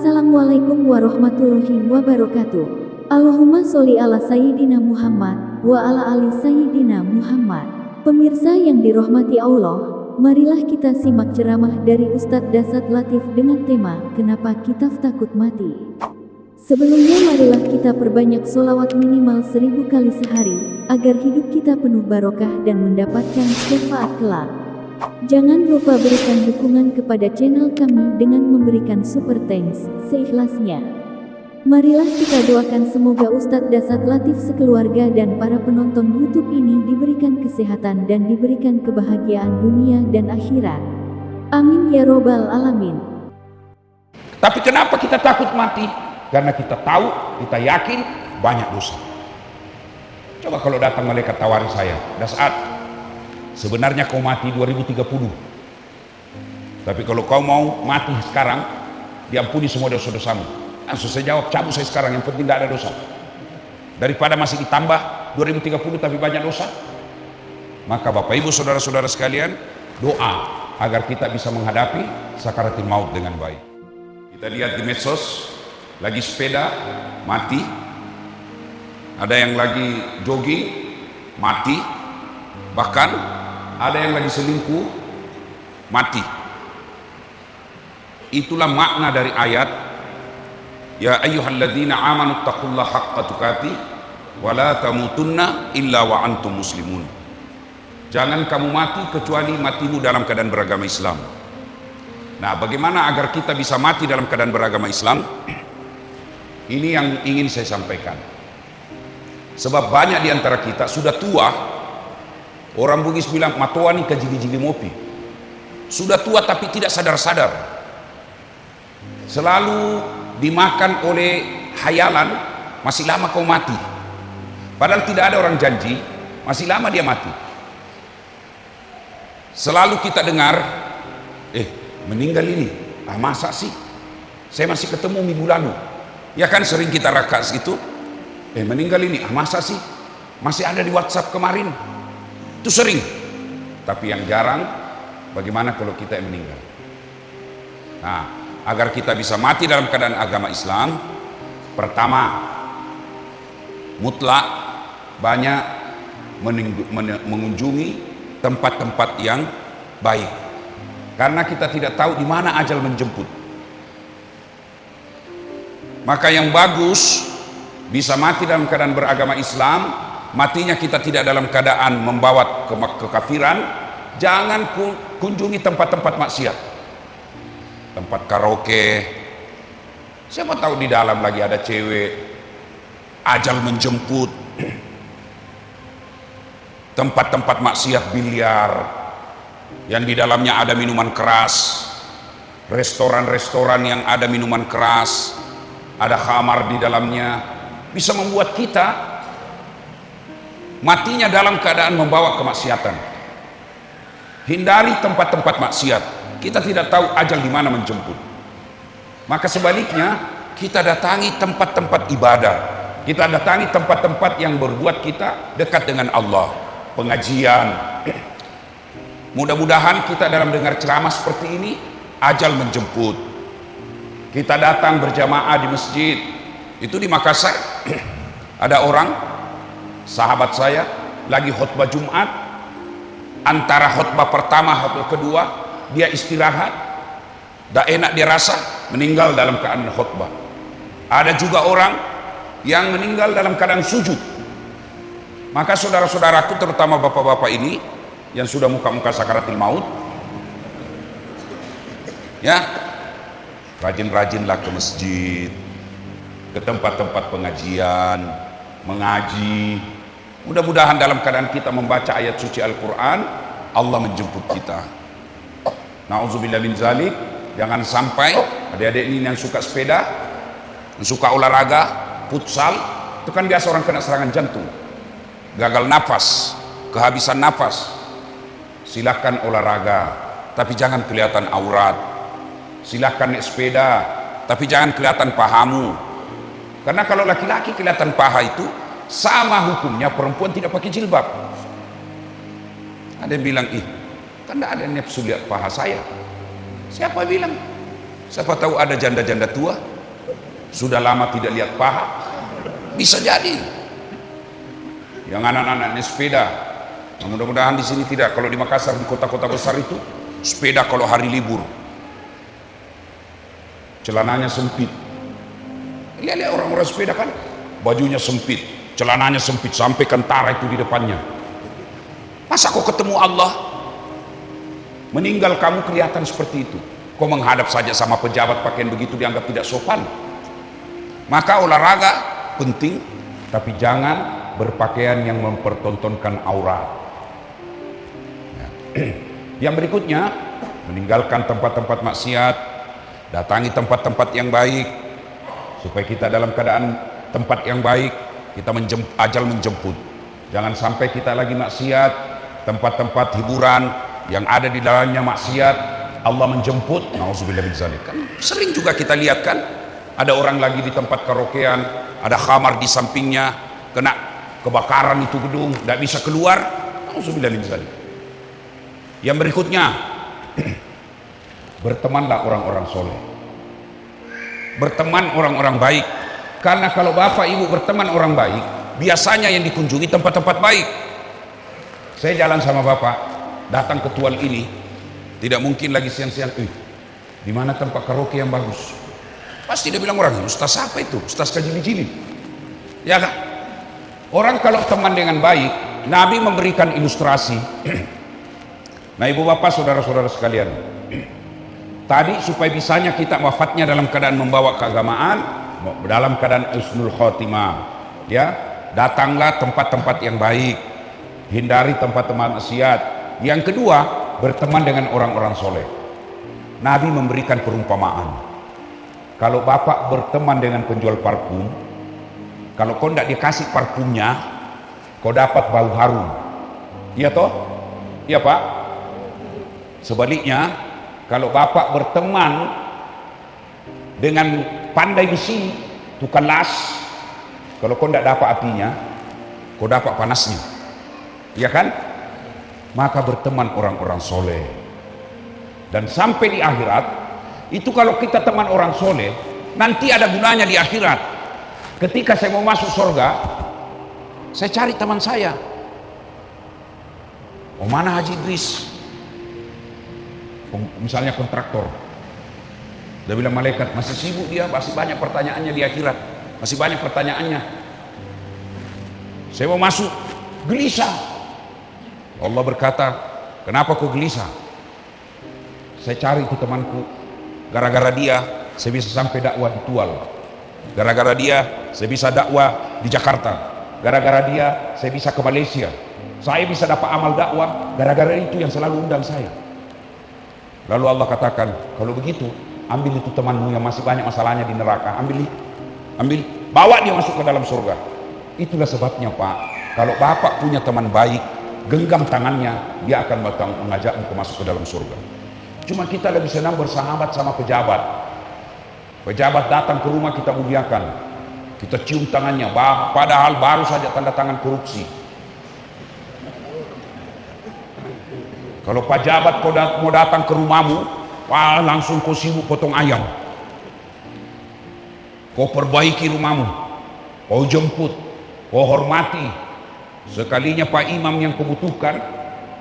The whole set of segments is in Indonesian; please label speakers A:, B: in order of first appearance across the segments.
A: Assalamualaikum warahmatullahi wabarakatuh. Allahumma sholli ala Sayyidina Muhammad wa ala ali Sayyidina Muhammad. Pemirsa yang dirahmati Allah, marilah kita simak ceramah dari Ustadz Dasat Latif dengan tema Kenapa Kita Takut Mati. Sebelumnya marilah kita perbanyak sholawat minimal 1000 kali sehari, agar hidup kita penuh barokah dan mendapatkan syafaat kelak. Jangan lupa berikan dukungan kepada channel kami dengan memberikan super thanks seikhlasnya. Marilah kita doakan semoga Ustadz Dasat Latif sekeluarga dan para penonton YouTube ini diberikan kesehatan dan diberikan kebahagiaan dunia dan akhirat. Amin ya robbal alamin.
B: Tapi kenapa kita takut mati? Karena kita tahu, kita yakin banyak dosa. Coba kalau datang malaikat tawari saya, Dasat, sebenarnya kau mati 2030. Tapi kalau kau mau mati sekarang, diampuni semua dosa-dosamu. Langsung saya jawab, cabut saya sekarang, yang penting tidak ada dosa. Daripada masih ditambah 2030 tapi banyak dosa. Maka Bapak Ibu saudara-saudara sekalian, doa agar kita bisa menghadapi sakaratul maut dengan baik. Kita lihat di medsos, lagi sepeda mati, ada yang lagi jogging mati, bahkan ada yang lagi selingkuh mati. Itulah makna dari ayat ya ayyuhalladzina amanu taqullaha haqqa tuqatih wa la tamutunna illa wa antum muslimun. Jangan kamu mati kecuali matimu dalam keadaan beragama Islam. Nah, bagaimana agar kita bisa mati dalam keadaan beragama Islam? Ini yang ingin saya sampaikan. Sebab banyak di antara kita sudah tua. Orang Bugis bilang matoa nih kejili-jili mopi. Sudah tua tapi tidak sadar-sadar. Selalu dimakan oleh hayalan, masih lama kau mati. Padahal tidak ada orang janji, masih lama dia mati. Selalu kita dengar, meninggal ini, masa sih? Saya masih ketemu minggu lalu. Ya kan sering kita rakas itu, meninggal ini, masa sih? Masih ada di WhatsApp kemarin. Itu sering. Tapi yang jarang, bagaimana kalau kita yang meninggal? Nah, agar kita bisa mati dalam keadaan agama Islam, pertama, mutlak banyak mengunjungi tempat-tempat yang baik. Karena kita tidak tahu di mana ajal menjemput. Maka yang bagus bisa mati dalam keadaan beragama Islam, matinya kita tidak dalam keadaan membawa kekafiran. Jangan kunjungi tempat-tempat maksiat, tempat karaoke. Siapa tahu di dalam lagi ada cewek, ajal menjemput. Tempat-tempat maksiat biliar yang di dalamnya ada minuman keras, restoran-restoran yang ada minuman keras, ada khamar di dalamnya, bisa membuat kita matinya dalam keadaan membawa kemaksiatan. Hindari tempat-tempat maksiat. Kita tidak tahu ajal di mana menjemput. Maka sebaliknya, kita datangi tempat-tempat ibadah. Kita datangi tempat-tempat yang berbuat kita dekat dengan Allah. Pengajian. Mudah-mudahan kita dalam dengar ceramah seperti ini, ajal menjemput. Kita datang berjamaah di masjid. Itu di Makassar. Ada orang, sahabat saya, lagi khutbah Jumat. Antara khutbah pertama, khutbah kedua, dia istirahat. Dah enak dia rasa, meninggal dalam keadaan khutbah. Ada juga orang yang meninggal dalam keadaan sujud. Maka saudara-saudaraku, terutama bapak-bapak ini, yang sudah muka-muka sakaratul maut, ya, rajin-rajinlah ke masjid, ke tempat-tempat pengajian, mengaji. Mudah-mudahan dalam keadaan kita membaca ayat suci Al-Quran, Allah menjemput kita. Na'udzubillah min zalik. Jangan sampai adik-adik ini yang suka sepeda, yang suka olahraga, futsal, itu kan biasa orang kena serangan jantung, gagal nafas, kehabisan nafas. Silakan olahraga, tapi jangan kelihatan aurat. Silakan naik sepeda, tapi jangan kelihatan pahamu. Karena kalau laki-laki kelihatan paha itu sama hukumnya perempuan tidak pakai jilbab. Ada yang bilang, kan tidak ada nafsu lihat paha saya. Siapa bilang? Siapa tahu ada janda-janda tua sudah lama tidak lihat paha. Bisa jadi. Yang anak-anak naik sepeda, nah, mudah-mudahan di sini tidak. Kalau di Makassar, di kota-kota besar itu sepeda kalau hari libur celananya sempit. Lihat orang-orang sepeda kan, bajunya sempit, celananya sempit sampai kentara itu di depannya. Masa kau ketemu Allah meninggal kamu kelihatan seperti itu? Kau menghadap saja sama pejabat pakaian begitu dianggap tidak sopan. Maka olahraga penting, tapi jangan berpakaian yang mempertontonkan aurat. Yang berikutnya, meninggalkan tempat-tempat maksiat, datangi tempat-tempat yang baik, supaya kita dalam keadaan tempat yang baik. Kita ajal menjemput. Jangan sampai kita lagi maksiat, tempat-tempat hiburan yang ada di dalamnya maksiat, Allah menjemput. Nauzubillah min dzalik. Kan sering juga kita lihat kan, ada orang lagi di tempat karaokean, ada khamar di sampingnya, kena kebakaran itu gedung, tidak bisa keluar. Nauzubillah min dzalik. Yang berikutnya, bertemanlah orang-orang soleh, berteman orang-orang baik. Karena kalau bapak ibu berteman orang baik, biasanya yang dikunjungi tempat-tempat baik. Saya jalan sama bapak, datang ke tuan ini, tidak mungkin lagi siang-siang, di mana tempat karaoke yang bagus? Pasti dia bilang orang, ustaz apa itu? Ustaz kajili-jili. Ya kan? Orang kalau teman dengan baik, Nabi memberikan ilustrasi. Nah ibu bapak, saudara-saudara sekalian, tadi supaya bisanya kita wafatnya dalam keadaan membawa keagamaan, dalam keadaan husnul khotimah, ya, datanglah tempat-tempat yang baik, hindari tempat-tempat maksiat. Yang kedua, berteman dengan orang-orang soleh. Nabi memberikan perumpamaan. Kalau bapak berteman dengan penjual parfum, kalau kau tidak dikasih parfumnya, kau dapat bau harum. Iya toh? Iya pak? Sebaliknya, kalau bapak berteman dengan pandai besi, tukang las, kalau kau tidak dapat apinya, kau dapat panasnya. Iya kan? Maka berteman orang-orang soleh. Dan sampai di akhirat, itu kalau kita teman orang soleh, nanti ada gunanya di akhirat. Ketika saya mau masuk surga, saya cari teman saya. Oh mana Haji Idris? Misalnya kontraktor. Dia bilang malaikat, masih sibuk dia, masih banyak pertanyaannya di akhirat. Masih banyak pertanyaannya. Saya mau masuk, gelisah. Allah berkata, kenapa kau gelisah? Saya cari itu temanku, gara-gara dia saya bisa sampai dakwah di Tual, gara-gara dia saya bisa dakwah di Jakarta, gara-gara dia saya bisa ke Malaysia, saya bisa dapat amal dakwah gara-gara itu yang selalu undang saya. Lalu Allah katakan, kalau begitu ambil itu temanmu yang masih banyak masalahnya di neraka, ambil, bawa dia masuk ke dalam surga. Itulah sebabnya pak, kalau bapak punya teman baik, genggam tangannya, dia akan mengajakmu ke masuk ke dalam surga. Cuma kita lebih senang bersahabat sama pejabat. Pejabat datang ke rumah kita muliakan, kita cium tangannya, padahal baru saja tanda tangan korupsi. Kalau pejabat mau datang ke rumahmu, langsung kau sibuk potong ayam, kau perbaiki rumahmu, kau jemput, kau hormati. Sekalinya Pak Imam yang kau butuhkan,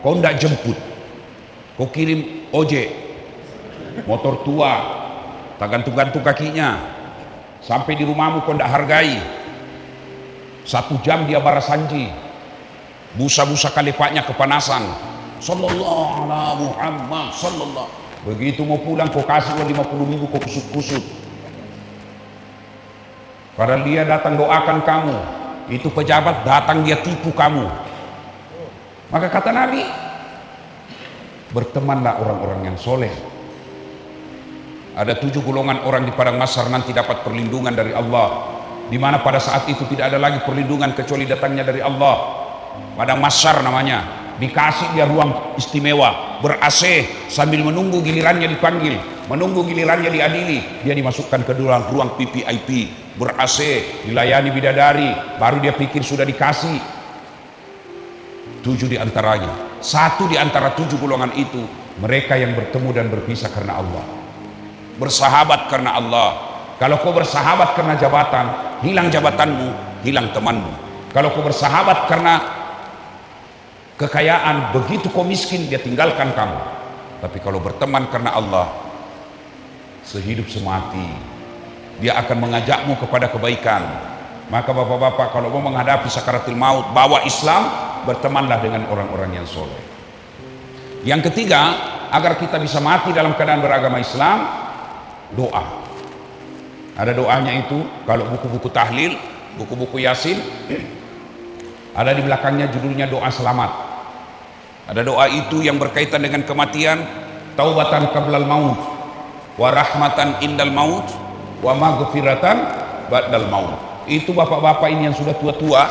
B: kau tidak jemput, kau kirim ojek, motor tua, tak gantung-gantung kakinya, sampai di rumahmu kau tidak hargai. 1 jam dia barasanji, busa-busa kalepaknya kepanasan. Sallallahu alaihi Muhammad sallallahu. Begitu mau pulang kau kasih 50.000, kau kusut-kusut. Padahal dia datang doakan kamu, itu pejabat datang dia tipu kamu. Maka kata Nabi, bertemanlah orang-orang yang soleh. Ada 7 golongan orang di padang mahsyar nanti dapat perlindungan dari Allah, di mana pada saat itu tidak ada lagi perlindungan kecuali datangnya dari Allah. Padang mahsyar namanya, dikasih dia ruang istimewa, ber-AC sambil menunggu gilirannya dipanggil, menunggu gilirannya diadili. Dia dimasukkan ke dalam ruang PPIP, ber-AC, dilayani bidadari, baru dia pikir sudah dikasih. 7 di antaranya, 1 di antara 7 golongan itu, mereka yang bertemu dan berpisah karena Allah, bersahabat karena Allah, Kalau kau bersahabat karena jabatan, hilang jabatanmu, hilang temanmu. Kalau kau bersahabat karena kekayaan, begitu kau miskin, dia tinggalkan kamu. Tapi kalau berteman karena Allah, sehidup semati, dia akan mengajakmu kepada kebaikan. Maka bapak-bapak, kalau mau menghadapi sakaratul maut, bawa Islam, bertemanlah dengan orang-orang yang soleh. Yang ketiga, agar kita bisa mati dalam keadaan beragama Islam, doa. Ada doanya itu, kalau buku-buku tahlil, buku-buku yasin, ada di belakangnya judulnya doa selamat. Ada doa itu yang berkaitan dengan kematian, taubatan qablal maut, wa rahmatan indal maut, wa maghfiratan ba'dal maut. Itu bapak-bapak ini yang sudah tua-tua,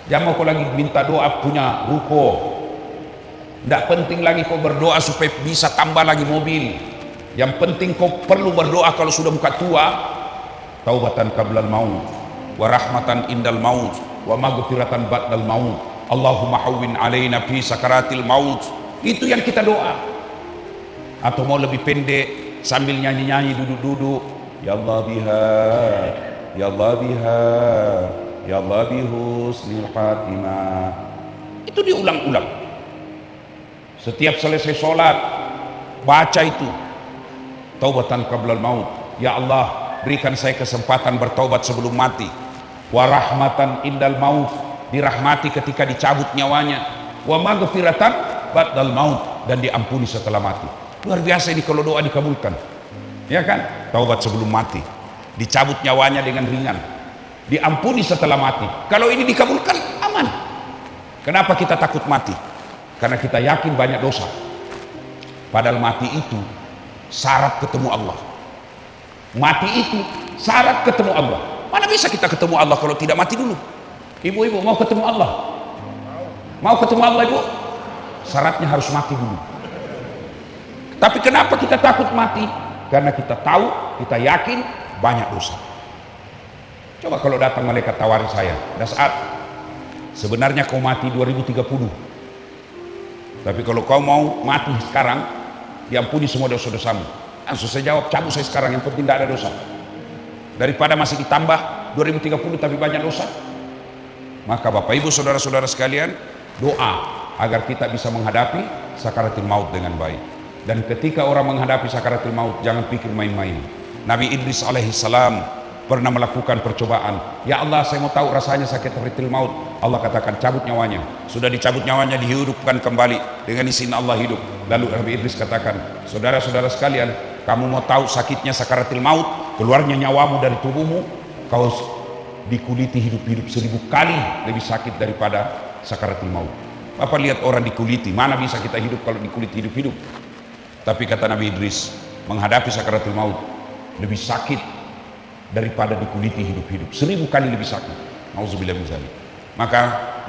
B: jangan kau lagi minta doa punya ruko. Tidak penting lagi kau berdoa supaya bisa tambah lagi mobil. Yang penting kau perlu berdoa kalau sudah muka tua, taubatan qablal maut, wa rahmatan indal maut, wa maghfiratan ba'dal maut. Allahumma hawwin alaina fi sakaratil maut. Itu yang kita doa. Atau mau lebih pendek, sambil nyanyi-nyanyi, duduk-duduk, ya Allah biha, ya Allah biha, ya Allah bihusnil khatimah. Itu diulang-ulang. Setiap selesai sholat, baca itu, taubatan qablal maut, ya Allah berikan saya kesempatan bertaubat sebelum mati. Wa rahmatan indal maut, dirahmati ketika dicabut nyawanya. Wa maghfiratan ba'dal maut, dan diampuni setelah mati. Luar biasa ini kalau doa dikabulkan, ya kan? Taubat sebelum mati, dicabut nyawanya dengan ringan, diampuni setelah mati. Kalau ini dikabulkan, aman. Kenapa kita takut mati? Karena kita yakin banyak dosa. Padahal mati itu syarat ketemu Allah. Mati itu syarat ketemu Allah. Mana bisa kita ketemu Allah kalau tidak mati dulu? Ibu-ibu mau ketemu Allah? Mau ketemu Allah, ibu? Syaratnya harus mati dulu. Tapi kenapa kita takut mati? Karena kita tahu, kita yakin banyak dosa. Coba kalau datang malaikat tawari saya, dah saat sebenarnya kau mati 2030. Tapi kalau kau mau mati sekarang, diampuni semua dosa-dosamu. Langsung saya jawab, cabut saya sekarang, yang penting tidak ada dosa. Daripada masih ditambah 2030 tapi banyak dosa. Maka Bapak Ibu saudara-saudara sekalian, doa agar kita bisa menghadapi sakaratul maut dengan baik. Dan ketika orang menghadapi sakaratul maut, jangan pikir main-main. Nabi Idris alaihissalam pernah melakukan percobaan. Ya Allah, saya mau tahu rasanya sakit sakaratul maut. Allah katakan cabut nyawanya. Sudah dicabut nyawanya, dihidupkan kembali dengan izin Allah hidup. Lalu Nabi Idris katakan, saudara-saudara sekalian, kamu mau tahu sakitnya sakaratul maut, keluarnya nyawamu dari tubuhmu, kau dikuliti hidup-hidup 1000 kali lebih sakit daripada sakaratul maut. Bapak lihat orang dikuliti, mana bisa kita hidup kalau dikuliti hidup-hidup? Tapi kata Nabi Idris, menghadapi sakaratul maut lebih sakit daripada dikuliti hidup-hidup, 1000 kali lebih sakit. Nauzubillah min dzalik. Maka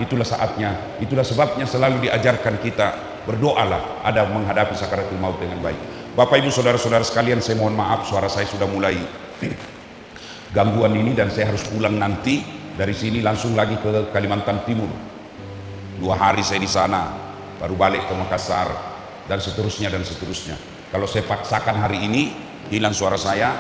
B: itulah saatnya, itulah sebabnya selalu diajarkan kita berdoalah ada menghadapi sakaratul maut dengan baik. Bapak Ibu saudara-saudara sekalian, saya mohon maaf suara saya sudah mulai gangguan ini dan saya harus pulang nanti dari sini langsung lagi ke Kalimantan Timur. 2 hari saya di sana, baru balik ke Makassar dan seterusnya dan seterusnya. Kalau saya paksakan hari ini hilang suara saya,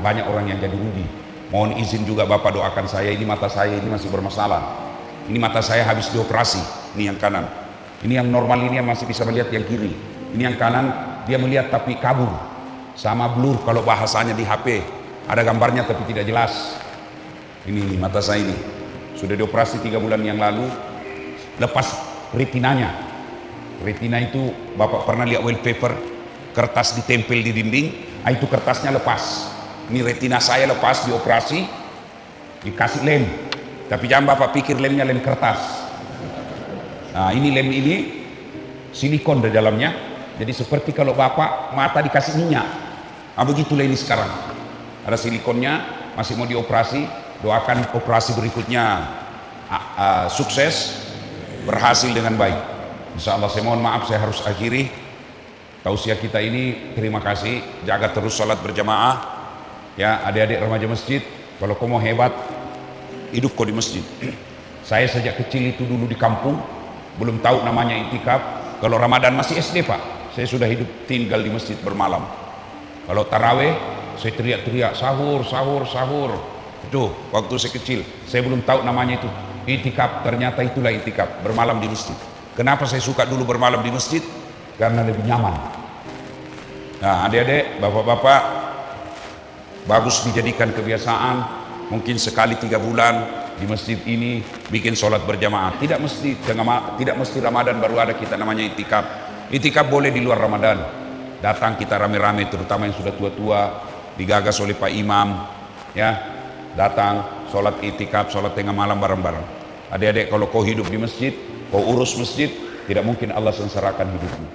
B: banyak orang yang jadi rugi. Mohon izin juga Bapak doakan saya, ini mata saya ini masih bermasalah. Ini mata saya habis dioperasi, ini yang kanan. Ini yang normal ini yang masih bisa melihat yang kiri. Ini yang kanan dia melihat tapi kabur. Sama blur kalau bahasanya di HP. Ada gambarnya tapi tidak jelas. Ini mata saya ini. Sudah dioperasi 3 bulan yang lalu. Lepas retinanya. Retina itu Bapak pernah lihat wallpaper, kertas ditempel di dinding, itu kertasnya lepas. Ini retina saya lepas dioperasi, dikasih lem. Tapi jangan Bapak pikir lemnya lem kertas. Nah, ini lem ini silikon di dalamnya. Jadi seperti kalau Bapak mata dikasih minyak. Nah, begitulah ini sekarang. Ada silikonnya, masih mau dioperasi. Doakan operasi berikutnya sukses, berhasil dengan baik. Insya Allah. Saya mohon maaf saya harus akhiri tausiah kita ini. Terima kasih, jaga terus salat berjamaah ya adik-adik remaja masjid. Kalau kau mau hebat, hidup kau di masjid. Saya sejak kecil itu dulu di kampung, belum tahu namanya itikaf. Kalau Ramadan masih SD Pak, saya sudah hidup tinggal di masjid bermalam. Kalau taraweh saya teriak-teriak sahur, sahur, sahur. Itu waktu saya kecil, saya belum tahu namanya itu itikaf. Ternyata itulah itikaf, bermalam di masjid. Kenapa saya suka dulu bermalam di masjid? Karena lebih nyaman. Nah, adik-adik, bapak-bapak, bagus dijadikan kebiasaan. Mungkin sekali 3 bulan di masjid ini bikin sholat berjamaah. Tidak mesti Ramadan baru ada kita namanya itikaf. Itikaf boleh di luar Ramadan. Datang kita rame-rame, terutama yang sudah tua-tua, digagas oleh Pak Imam, ya, datang sholat itikaf, sholat tengah malam bareng-bareng. Adik-adik, kalau kau hidup di masjid, kau urus masjid, tidak mungkin Allah sengsarakan hidupmu.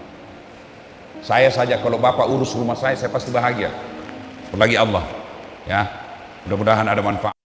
B: Saya saja kalau bapak urus rumah saya pasti bahagia. Apalagi Allah, ya. Mudah-mudahan ada manfaat.